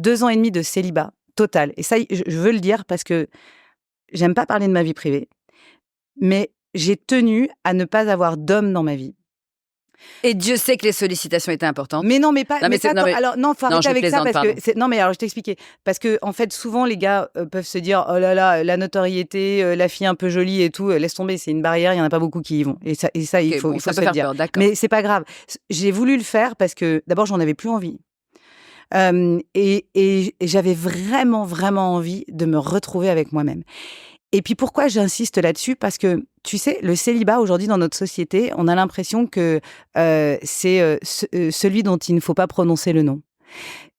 2 ans et demi de célibat total. Et ça, je veux le dire parce que j'aime pas parler de ma vie privée, mais j'ai tenu à ne pas avoir d'homme dans ma vie. Et Dieu sait que les sollicitations étaient importantes. Mais non, mais pas. Non, mais c'est- non, mais- alors non, faut Non, arrêter je avec ça plaisante, parce que pardon. non, mais alors je t'expliquais parce que en fait souvent les gars peuvent se dire oh là là la notoriété, la fille un peu jolie et tout, laisse tomber, c'est une barrière, il y en a pas beaucoup qui y vont et ça il Ok, faut bon, il faut ça se peut le faire dire. peur, d'accord. Mais c'est pas grave. J'ai voulu le faire parce que d'abord j'en avais plus envie. Et j'avais vraiment, vraiment envie de me retrouver avec moi-même. Et puis pourquoi j'insiste là-dessus? Parce que, tu sais, le célibat aujourd'hui dans notre société, on a l'impression que c'est celui dont il ne faut pas prononcer le nom.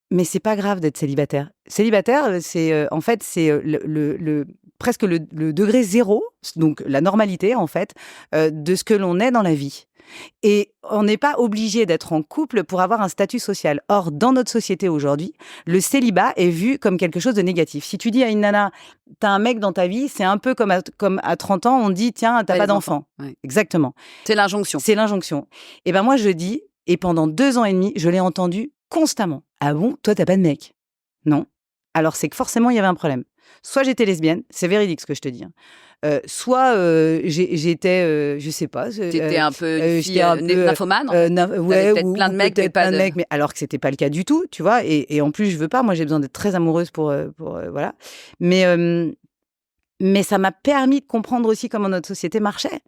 Mais c'est pas grave d'être célibataire. Célibataire, c'est en fait c'est presque le degré zéro, donc la normalité en fait, de ce que l'on est dans la vie. Et on n'est pas obligé d'être en couple pour avoir un statut social. Or, dans notre société aujourd'hui, le célibat est vu comme quelque chose de négatif. Si tu dis à une nana, t'as un mec dans ta vie, c'est un peu comme à 30 ans, on dit, tiens, t'as pas d'enfant. Ouais. Exactement. C'est l'injonction. C'est l'injonction. Et ben moi, je dis, et pendant 2 ans et demi, je l'ai entendu constamment. Ah bon, toi, t'as pas de mec? Non. Alors, c'est que forcément, il y avait un problème. Soit j'étais lesbienne, c'est véridique ce que je te dis. Soit j'étais, je sais pas. T'étais un peu une fille j'étais un peu, nymphomane, en fait. ouais, peut-être plein de mecs, mais peut-être pas plein de de... mecs, mais alors que c'était pas le cas du tout, tu vois. Et en plus, je veux pas. Moi, j'ai besoin d'être très amoureuse pour voilà. Mais ça m'a permis de comprendre aussi comment notre société marchait.